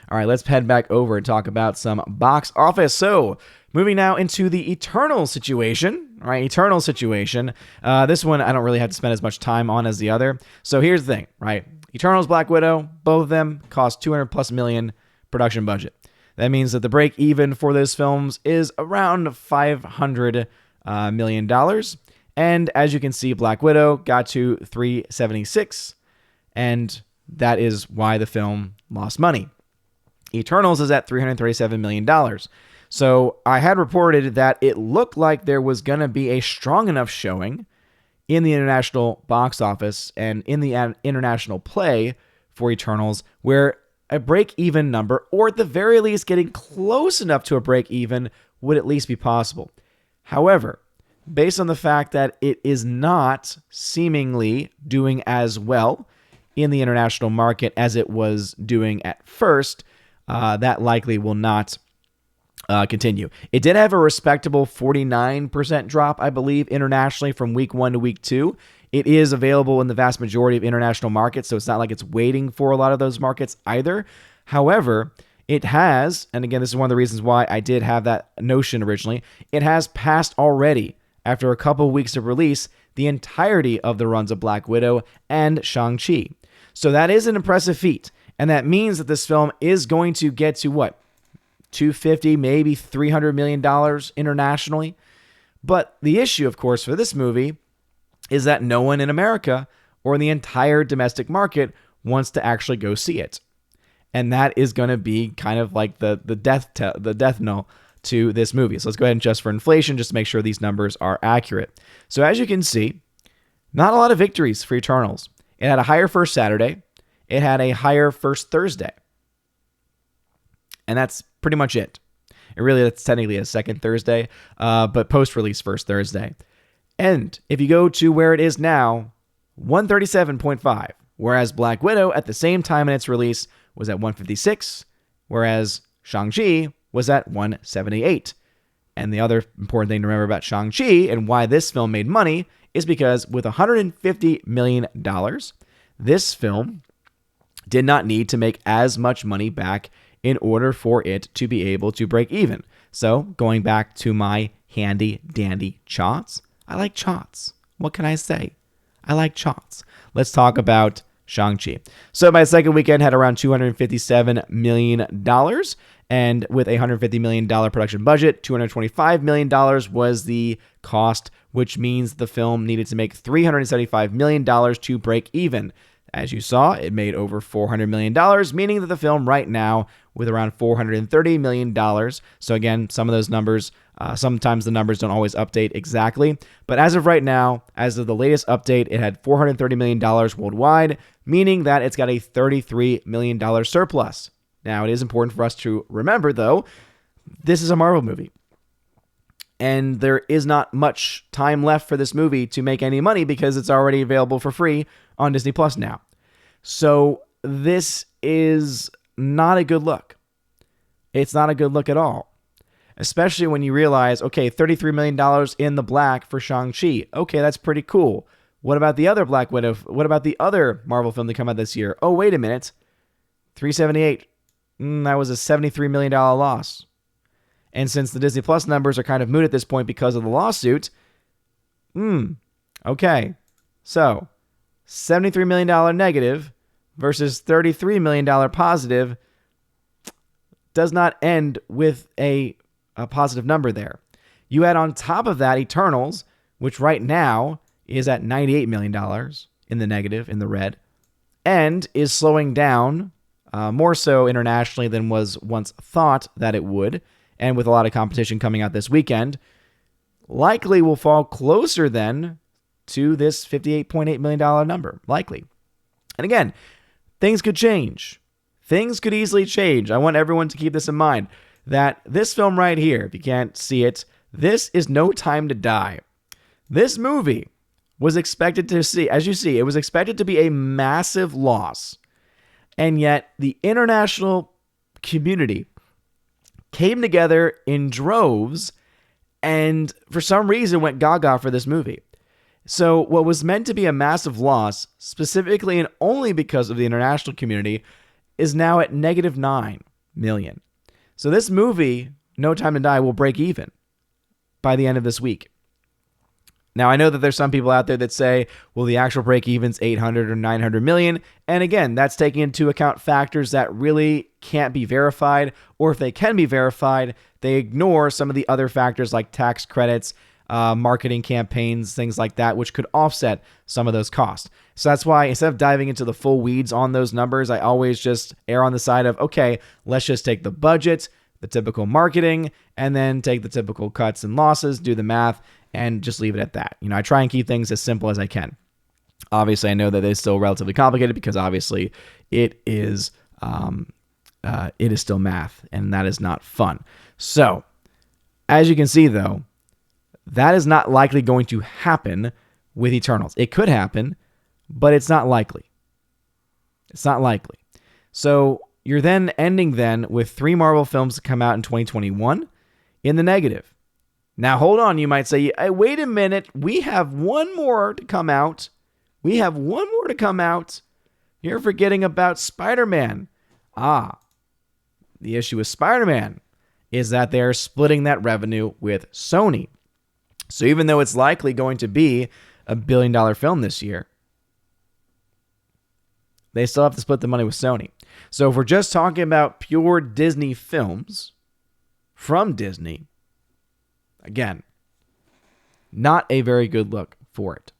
All right, let's head back over and talk about some box office. So, moving now into the Eternal situation. All right, Eternal situation. This one I don't really have to spend as much time on as the other. So here's the thing, right? Eternals, Black Widow, both of them cost $200+ million production budget. That means that the break even for those films is around $500 million. And as you can see, Black Widow got to 376, and that is why the film lost money. Eternals is at $337 million. So I had reported that it looked like there was going to be a strong enough showing in the international box office and in the international play for Eternals where a break-even number, or at the very least getting close enough to a break-even, would at least be possible. However, based on the fact that it is not seemingly doing as well in the international market as it was doing at first, that likely will not continue. It did have a respectable 49% drop, I believe, internationally from week 1 to week 2. It is available in the vast majority of international markets, so it's not like it's waiting for a lot of those markets either. However, it has, and again, this is one of the reasons why I did have that notion originally, it has passed already, after a couple weeks of release, the entirety of the runs of Black Widow and Shang-Chi. So that is an impressive feat. And that means that this film is going to get to what? $250, maybe $300 million internationally. But the issue, of course, for this movie is that no one in America or in the entire domestic market wants to actually go see it. And that is going to be kind of like the death knell to this movie. So let's go ahead and adjust for inflation just to make sure these numbers are accurate. So as you can see, not a lot of victories for Eternals. It had a higher first Saturday. It had a higher first Thursday. And that's pretty much it. And really, that's technically a second Thursday, but post-release first Thursday. And if you go to where it is now, 137.5, whereas Black Widow at the same time in its release was at 156, whereas Shang-Chi was at 178. And the other important thing to remember about Shang-Chi and why this film made money is because with $150 million, this film did not need to make as much money back in order for it to be able to break even. So going back to my handy dandy charts, I like charts. What can I say? I like charts. Let's talk about Shang-Chi. So my second weekend had around $257 million. And with a $150 million production budget, $225 million was the cost, which means the film needed to make $375 million to break even. As you saw, it made over $400 million, meaning that the film right now with around $430 million. So again, some of those numbers, sometimes the numbers don't always update exactly. But as of right now, as of the latest update, it had $430 million worldwide, meaning that it's got a $33 million surplus. Now, it is important for us to remember, though, this is a Marvel movie. And there is not much time left for this movie to make any money because it's already available for free on Disney Plus now. So this is not a good look. It's not a good look at all. Especially when you realize, okay, $33 million in the black for Shang-Chi. Okay, that's pretty cool. What about the other Black Widow? What about the other Marvel film that come out this year? Oh, wait a minute. 378. That was a $73 million loss. And since the Disney Plus numbers are kind of moot at this point because of the lawsuit, okay. So, $73 million negative versus $33 million positive does not end with a positive number there. You add on top of that Eternals, which right now is at $98 million in the negative, in the red, and is slowing down more so internationally than was once thought that it would, and with a lot of competition coming out this weekend, likely will fall closer then to this $58.8 million number, likely. And again, things could change. Things could easily change. I want everyone to keep this in mind, that this film right here, if you can't see it, this is No Time to Die. This movie was expected to see, as you see, it was expected to be a massive loss. And yet the international community came together in droves and for some reason went gaga for this movie. So what was meant to be a massive loss, specifically and only because of the international community, is now at -9. million. So this movie, No Time to Die, will break even by the end of this week. Now, I know that there's some people out there that say, well, the actual break-even's 800 or 900 million. And again, that's taking into account factors that really can't be verified, or if they can be verified, they ignore some of the other factors like tax credits, marketing campaigns, things like that, which could offset some of those costs. So that's why instead of diving into the full weeds on those numbers, I always just err on the side of, okay, let's just take the budget, the typical marketing, and then take the typical cuts and losses, do the math, and just leave it at that. I try and keep things as simple as I can. Obviously, I know that it's still relatively complicated because obviously it is still math, and that is not fun. So, as you can see, though, that is not likely going to happen with Eternals. It could happen, but it's not likely. It's not likely. So, you're then ending with 3 Marvel films to come out in 2021 in the negative. Now, hold on, you might say, hey, wait a minute, we have one more to come out. You're forgetting about Spider-Man. The issue with Spider-Man is that they're splitting that revenue with Sony. So even though it's likely going to be a $1 billion film this year, they still have to split the money with Sony. So if we're just talking about pure Disney films from Disney, again, not a very good look for it.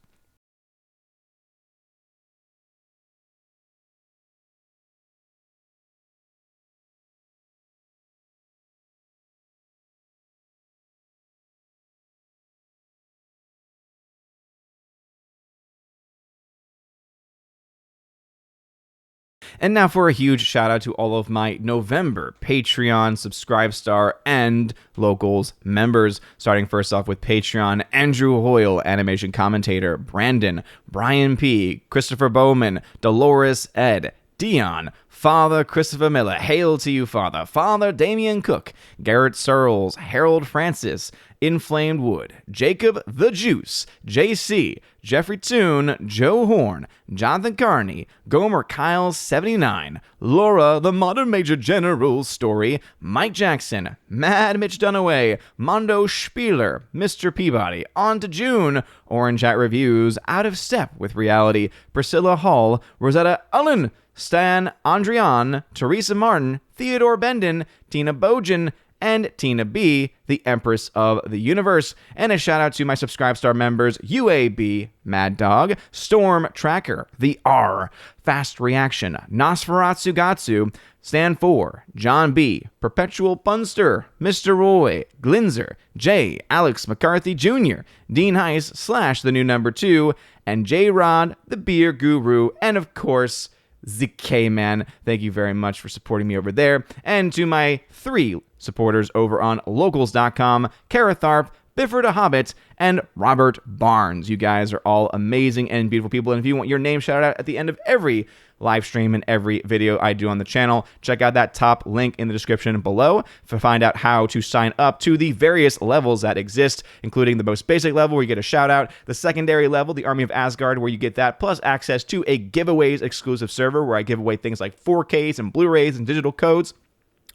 And now for a huge shout out to all of my November Patreon, Subscribestar, and Locals members. Starting first off with Patreon, Andrew Hoyle, animation commentator, Brandon, Brian P., Christopher Bowman, Dolores Ed, Dion, Father Christopher Miller, hail to you, Father, Father Damian Cook, Garrett Searles, Harold Francis, Inflamed Wood, Jacob the Juice, JC, Jeffrey Toon, Joe Horn, Jonathan Carney, Gomer Kyle 79, Laura the Modern Major General Story, Mike Jackson, Mad Mitch Dunaway, Mondo Spieler, Mr. Peabody, On to June, Orange Hat Reviews, Out of Step with Reality, Priscilla Hall, Rosetta Ullen, Stan Andrian, Teresa Martin, Theodore Bendon, Tina Bojan, and Tina B, the Empress of the Universe. And a shout out to my Subscribestar members, UAB, Mad Dog, Storm Tracker, The R, Fast Reaction, Nosferatu Gatsu, Stan 4, John B, Perpetual Punster, Mr. Roy, Glinzer, J, Alex McCarthy Jr., Dean Heiss / the new number 2, and J Rod, the Beer Guru, and of course, ZK Man. Thank you very much for supporting me over there. And to my 3 supporters over on locals.com, Kara Tharp, Bifford a Hobbit, and Robert Barnes. You guys are all amazing and beautiful people. And if you want your name shouted out at the end of every live stream and every video I do on the channel, check out that top link in the description below to find out how to sign up to the various levels that exist, including the most basic level where you get a shout out, the secondary level, the Army of Asgard, where you get that, plus access to a giveaways exclusive server where I give away things like 4Ks and Blu-rays and digital codes.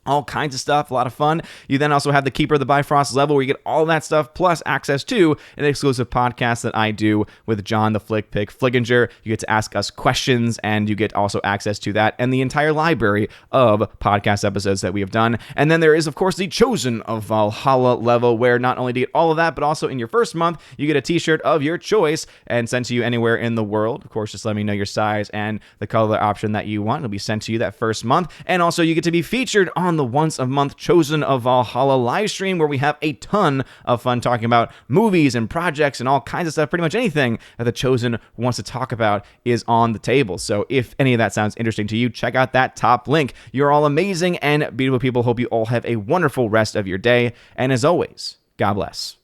All kinds of stuff, a lot of fun. You then also have the Keeper of the Bifrost level where you get all that stuff, plus access to an exclusive podcast that I do with John the Flick Pick Flickinger. You get to ask us questions, and you get also access to that and the entire library of podcast episodes that we have done. And then there is, of course, the Chosen of Valhalla level, where not only do you get all of that, but also in your first month, you get a t-shirt of your choice and sent to you anywhere in the world. Of course, just let me know your size and the color option that you want. It'll be sent to you that first month. And also, you get to be featured on the once a month Chosen of Valhalla live stream, where we have a ton of fun talking about movies and projects and all kinds of stuff. Pretty much anything that the Chosen wants to talk about is on the table. So if any of that sounds interesting to you, check out that top link. You're all amazing and beautiful people. Hope you all have a wonderful rest of your day. And as always, God bless.